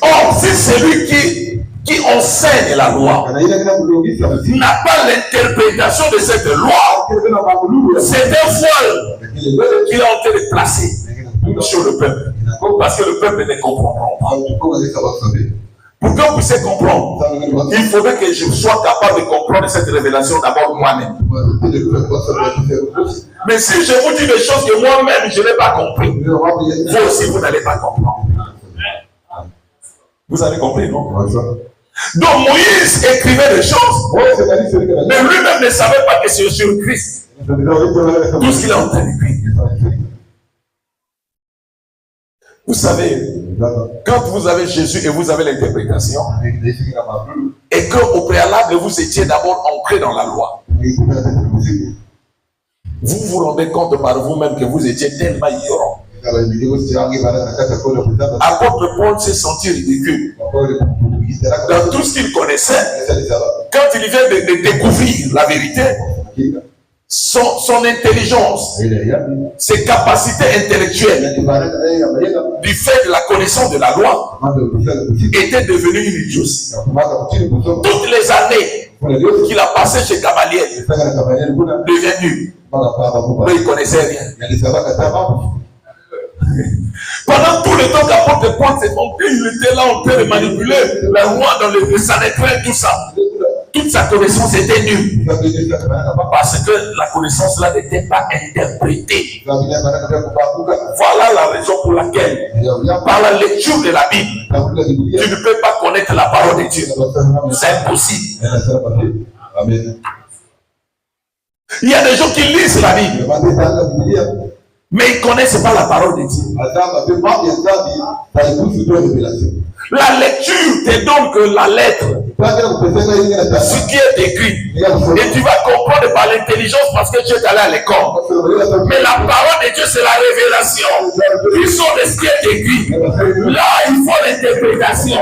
Or, c'est celui qui enseigne la loi n'a pas l'interprétation de cette loi. C'est un voile qu'il est en train de placer sur le peuple. Parce que le peuple ne comprend pas. Pour que vous puissiez comprendre, il faudrait que je sois capable de comprendre cette révélation d'abord moi-même. Mais si je vous dis des choses que moi-même je n'ai pas compris, vous aussi vous n'allez pas comprendre. Vous avez compris, non? Donc Moïse écrivait des choses, mais lui-même ne savait pas que c'est sur Christ. Tout ce qu'il a en train d'écrire. Vous savez, quand vous avez Jésus et vous avez l'interprétation, et qu'au préalable vous étiez d'abord ancré dans la loi, vous vous rendez compte par vous-même que vous étiez tellement ignorant. Apôtre Paul s'est senti ridicule dans tout ce qu'il connaissait. Quand il vient de découvrir la vérité, son intelligence, ses capacités intellectuelles, du fait de la connaissance de la loi, étaient devenues une idiotie. Toutes les années qu'il a passées chez Gamaliel, devenu, mais il ne connaissait rien. Pendant tout le temps qu'apôtre Paul s'est montré, il était là en train de manipuler la loi dans le Sanhédrin, tout ça. Toute sa connaissance était nulle. Parce que la connaissance là n'était pas interprétée. Voilà la raison pour laquelle, par la lecture de la Bible, tu ne peux pas connaître la parole de Dieu. C'est impossible. Il y a des gens qui lisent la Bible, mais ils ne connaissent pas la parole de Dieu. La lecture te donne que la lettre, ce qui est écrit, et tu vas comprendre par l'intelligence parce que tu es allé à l'école. Mais la parole de Dieu, c'est la révélation. Ils sont de ce qui est écrit. Là, il faut l'interprétation.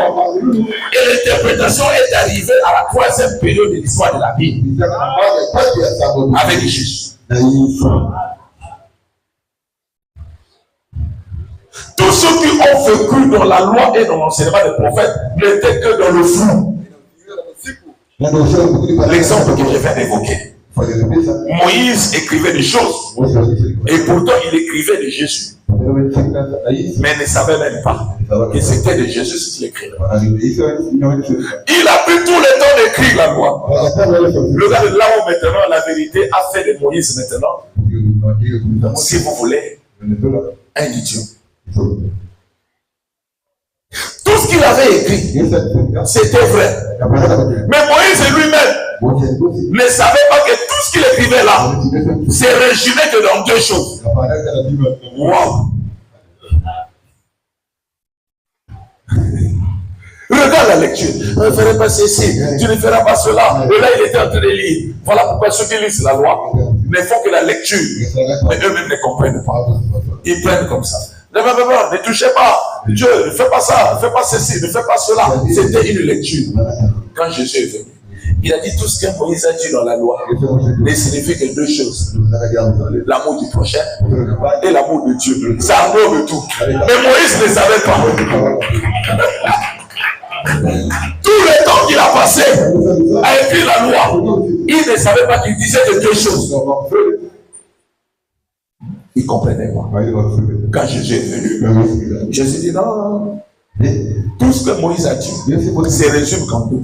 Et l'interprétation est arrivée à la troisième période de l'histoire de la Bible, avec Jésus. Tous ceux qui ont vécu dans la loi et dans l'enseignement des prophètes n'étaient que dans le flou. L'exemple que je viens d'évoquer. Moïse écrivait des choses et pourtant il écrivait de Jésus. Mais il ne savait même pas que c'était de Jésus qu'il écrivait. Il a pris tout le temps d'écrire la loi. Regardez là où maintenant la vérité a fait de Moïse maintenant, si vous voulez, un idiot. Tout ce qu'il avait écrit, c'était vrai. Mais Moïse lui-même ne savait pas que tout ce qu'il écrivait là, c'est résumé que dans deux choses. Wow. Regarde la lecture. Tu ne feras pas ceci, tu ne feras pas cela. Et là, il était en train de lire. Voilà pourquoi ceux qui lisent la loi ne font que la lecture. Mais eux-mêmes ne comprennent pas. Ils prennent comme ça. Ne touchez pas. Dieu, ne fais pas ça, ne fais pas ceci, ne fais pas cela. C'était une lecture. Quand Jésus est venu, il a dit tout ce que Moïse a dit dans la loi ne signifie que deux choses. L'amour du prochain et l'amour de Dieu. Ça englobe tout. Mais Moïse ne savait pas. Tout le temps qu'il a passé à écrire la loi, il ne savait pas qu'il disait de deux choses. Il ne comprenait pas. Quand Jésus est venu, Jésus dit non. Tout ce que Moïse a dit, c'est résume comme tout.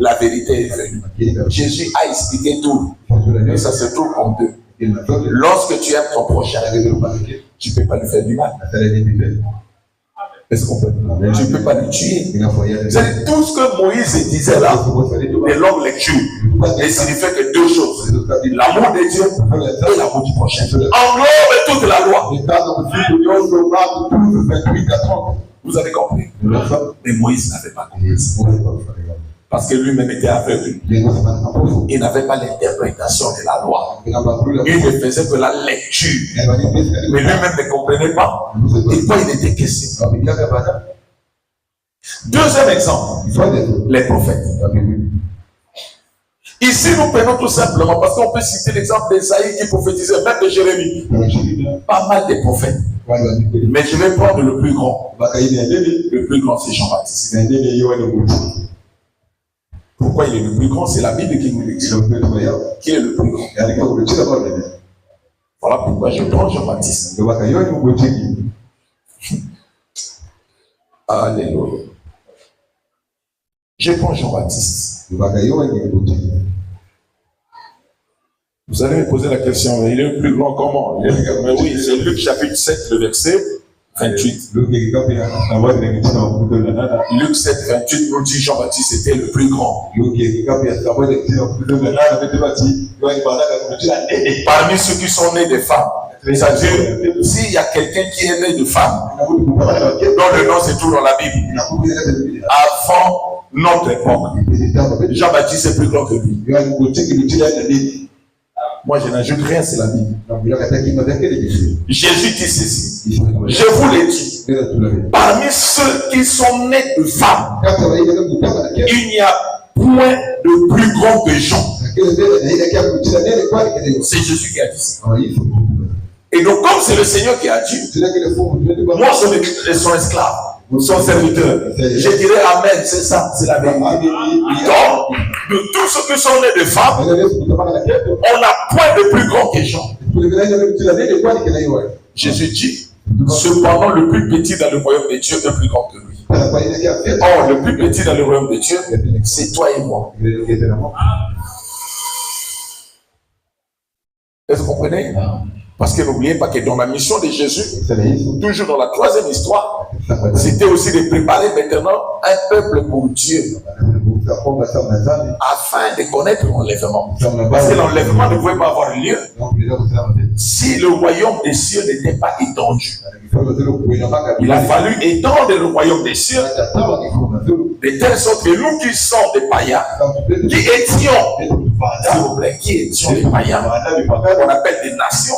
La vérité est venue. Jésus a expliqué tout. Mais ça se trouve en deux. Lorsque tu aimes ton prochain, tu ne peux pas lui faire du mal. Est-ce qu'on peut? Tu ne peux pas le tuer. C'est tout ce que Moïse disait là, les longues lectures, ne signifie que deux choses. L'amour de Dieu et l'amour du prochain. Englobe toute la loi. Vous avez compris? Mais Moïse n'avait pas compris. Parce que lui-même était aveugle. Il n'avait pas l'interprétation de la loi. Il ne faisait que la lecture. Mais lui-même ne comprenait pas. Et quoi il était question? Deuxième exemple, les prophètes. Ici, nous prenons tout simplement, parce qu'on peut citer l'exemple d'Esaïe qui prophétisait, même de Jérémie. Pas mal de prophètes. Mais je vais prendre le plus grand. Le plus grand, c'est Jean-Baptiste. Pourquoi il est le plus grand? C'est la Bible qui nous dit. Qui est le plus grand? Voilà pourquoi je prends Jean-Baptiste. Alléluia. Je prends Jean-Baptiste. Vous allez me poser la question, il est le plus grand comment? Mais oui, c'est Luc chapitre 7, le verset 28. Luc 7, 28 nous dit Jean-Baptiste était le plus grand. Parmi ceux qui sont nés de femmes, c'est-à-dire, s'il y a quelqu'un qui est né de femme, dont le nom c'est tout dans la Bible, avant notre époque, Jean-Baptiste est plus grand que lui. Moi, je n'ajoute rien, c'est la Bible. Jésus dit ceci. Je vous l'ai dit. Parmi ceux qui sont nés de femmes, il n'y a point de plus grand que Jean. C'est Jésus qui a dit ça. Et donc, comme c'est le Seigneur qui a dit, moi, je suis son esclave, son serviteur. Je dirais Amen, c'est ça, c'est la vérité. Donc, de tous ceux qui sont nés de femmes, on n'a point de plus grand que Jean. Jésus dit, cependant, le plus petit dans le royaume de Dieu est plus grand que lui. Or, le plus petit dans le royaume de Dieu, c'est toi et moi. Est-ce que vous comprenez? Parce que n'oubliez pas que dans la mission de Jésus, toujours dans la troisième histoire, c'était aussi de préparer maintenant un peuple pour Dieu, afin de connaître l'enlèvement. Parce que l'enlèvement ne pouvait pas avoir lieu si le royaume des cieux n'était pas étendu. Il a fallu étendre le royaume des cieux de telle sorte que nous qui sommes des païens, qui étions, s'il vous plaît, qui étions des païens, on appelle des nations,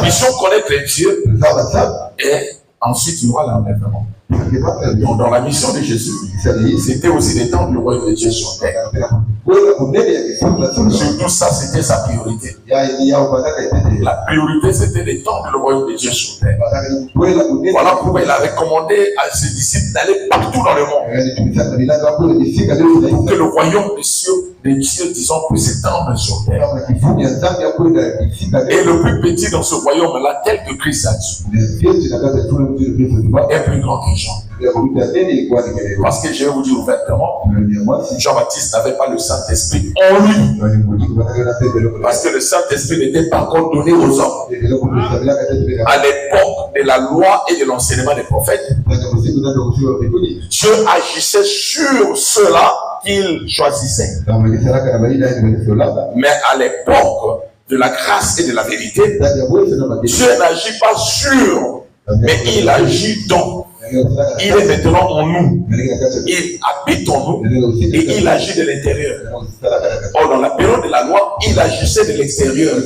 puissions connaître Dieu, et ensuite il y aura l'enlèvement. Donc dans la mission de Jésus, c'était aussi d'étendre le royaume de Dieu sur terre. Surtout ça, c'était sa priorité. La priorité, c'était d'étendre le royaume de Dieu sur terre. Voilà pourquoi il a recommandé à ses disciples d'aller partout dans le monde, pour que le royaume des cieux, disons, puisse s'étendre sur terre. Et le plus petit dans ce royaume-là, tel que Christ a dit, est plus grand que Jean. Parce que je vais vous dire ouvertement, Jean-Baptiste n'avait pas le Saint-Esprit en lui. Parce que le Saint-Esprit n'était pas encore donné aux hommes. À l'époque de la loi et de l'enseignement des prophètes, Dieu agissait sur ceux-là qu'il choisissait. Mais à l'époque de la grâce et de la vérité, Dieu n'agit pas sur, mais il agit dans. Il est maintenant en nous. Il habite en nous et il agit de l'intérieur. Or, dans la période de la loi, il agissait de l'extérieur.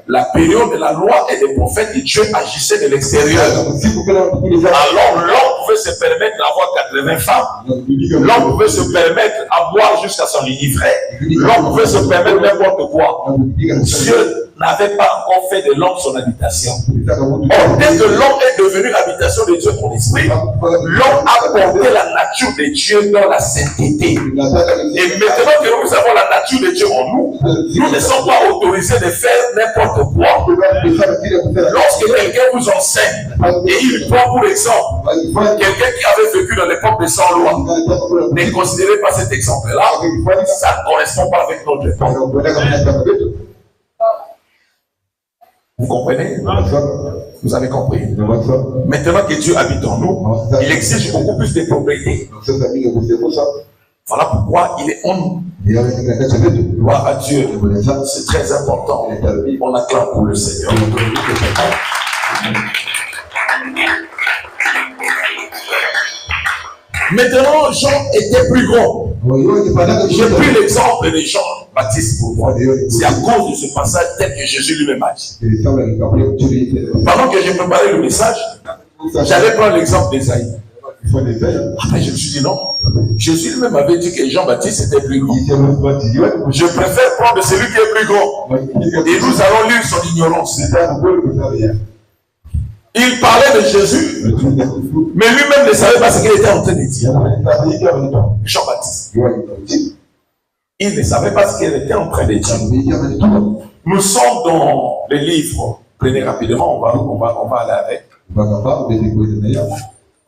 La période de la loi et des prophètes de Dieu agissait de l'extérieur. Alors, l'homme pouvait se permettre d'avoir 80 femmes. L'homme pouvait se permettre à boire jusqu'à son ivraie. L'homme pouvait se permettre n'importe quoi. Dieu n'avait pas encore fait de l'homme son habitation. Or, dès que l'homme est devenu l'habitation de Dieu pour l'esprit, l'homme a porté la nature de Dieu dans la sainteté. Et maintenant que nous avons la nature de Dieu en nous, nous ne sommes pas autorisés de faire n'importe quoi. Lorsque quelqu'un vous enseigne et il prend pour exemple quelqu'un qui avait vécu dans l'époque de sans loi, ne considérez pas cet exemple-là, ça ne correspond pas avec notre époque. Vous comprenez? Vous avez compris? Maintenant que Dieu habite en nous, il exige beaucoup plus de propriété. Voilà pourquoi il est en nous. Gloire à Dieu. C'est très important. On acclame pour le Seigneur. Maintenant, Jean était plus grand. J'ai pris l'exemple de Jean-Baptiste pour moi. C'est à cause de ce passage tel que Jésus lui-même a dit. Pendant que j'ai préparé le message, j'allais prendre l'exemple d'Ésaïe. Après, je me suis dit non. Jésus lui-même avait dit que Jean-Baptiste était plus grand. Je préfère prendre celui qui est plus grand. Et nous allons lire son ignorance. Il parlait de Jésus, mais lui-même ne savait pas ce qu'il était en train de dire. Jean-Baptiste. Il ne savait pas ce qu'il était en train de dire. Nous sommes dans les livres. Prenez rapidement, on va aller avec.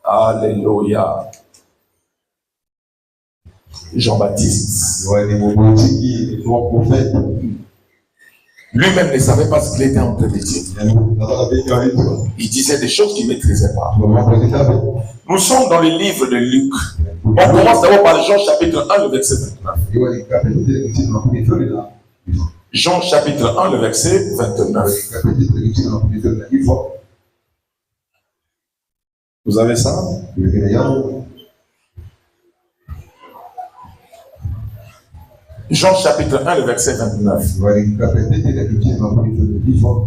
Alléluia. Jean-Baptiste. Lui-même ne savait pas ce qu'il était en train de dire. Il disait des choses qu'il ne maîtrisait pas. Nous sommes dans le livre de Luc. On commence d'abord par Jean chapitre 1, le verset 29. Jean chapitre 1, le verset 29. Vous avez ça? Jean chapitre 1, le verset 29.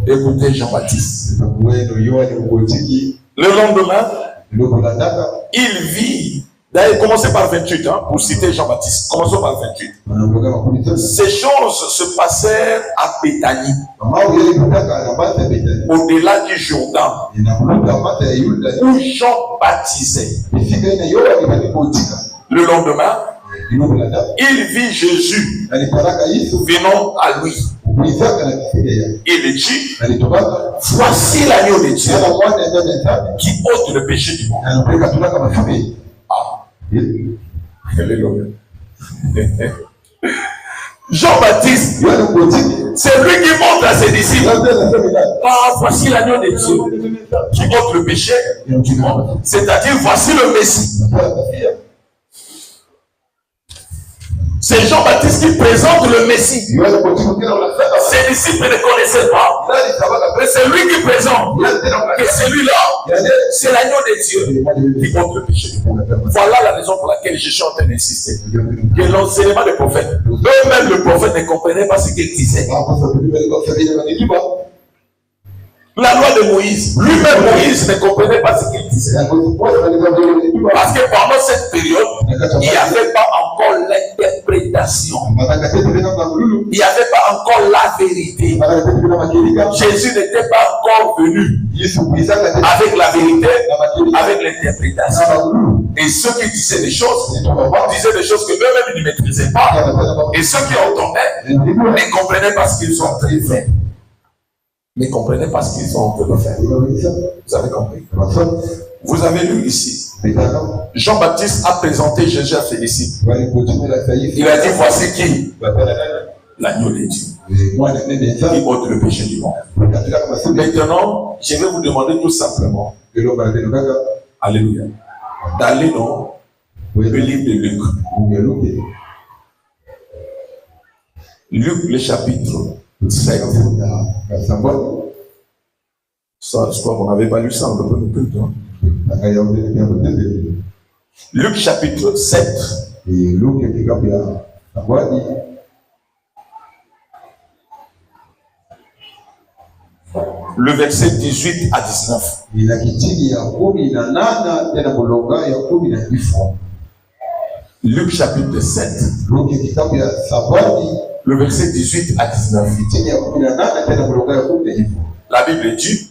Écoutez Jean-Baptiste. Le lendemain, il vit. D'ailleurs, commencez par 28, pour citer Jean-Baptiste. Commençons par 28. Ces choses se passèrent à Béthanie, au-delà du Jourdain, où Jean baptisait. Le lendemain, il vit Jésus venant à lui. Il dit, voici l'agneau de Dieu qui ôte le péché du monde. Jean-Baptiste, c'est lui qui montre à ses disciples, voici l'agneau de Dieu qui ôte le péché du monde. C'est-à-dire, voici le Messie. C'est Jean-Baptiste qui présente le Messie. Ses disciples ne connaissaient pas. Mais c'est lui qui présente que celui-là, c'est l'agneau de Dieu qui ôte le péché. Voilà la raison pour laquelle je suis en train d'insister. Que l'enseignement des prophètes, eux-mêmes le prophète ne comprenait pas ce qu'il disait. La loi de Moïse, lui-même Moïse ne comprenait pas ce qu'il disait. Parce que pendant cette période, il n'y avait pas encore l'interprétation. Il n'y avait pas encore la vérité. Jésus n'était pas encore venu avec la vérité, avec l'interprétation. Et ceux qui disaient des choses que eux-mêmes ne maîtrisaient pas. Et ceux qui entendaient ne comprenaient pas ce qu'ils ont en train de faire. Ne comprenez pas ce qu'ils sont en train de faire. Vous avez compris? Vous avez lu ici. Jean-Baptiste a présenté Jésus à ses disciples. Il a dit, voici qui? L'agneau de Dieu. Qui ôte le péché du monde. Maintenant, je vais vous demander tout simplement, alléluia, d'aller dans le livre de Luc. Luc, le chapitre 7. Ça, je crois qu'on n'avait pas lu ça, on ne peut plus. Luc chapitre 7. Le verset 18 à 19. Luc chapitre 7. le verset 18 à 19. La Bible dit,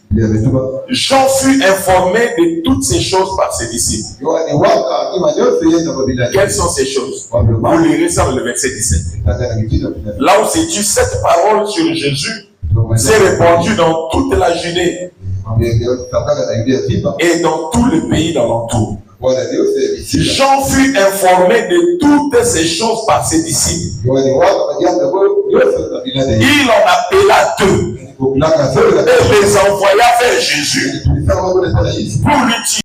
Jean fut informé de toutes ces choses par ses disciples. Quelles sont ces choses? Vous lirez ça dans le verset 17. Là où c'est dit, cette parole sur Jésus s'est répandue dans toute la Judée et dans tout le pays d'alentour. Jean fut informé de toutes ces choses par ses disciples. Il en appela deux et les envoya vers Jésus pour lui dire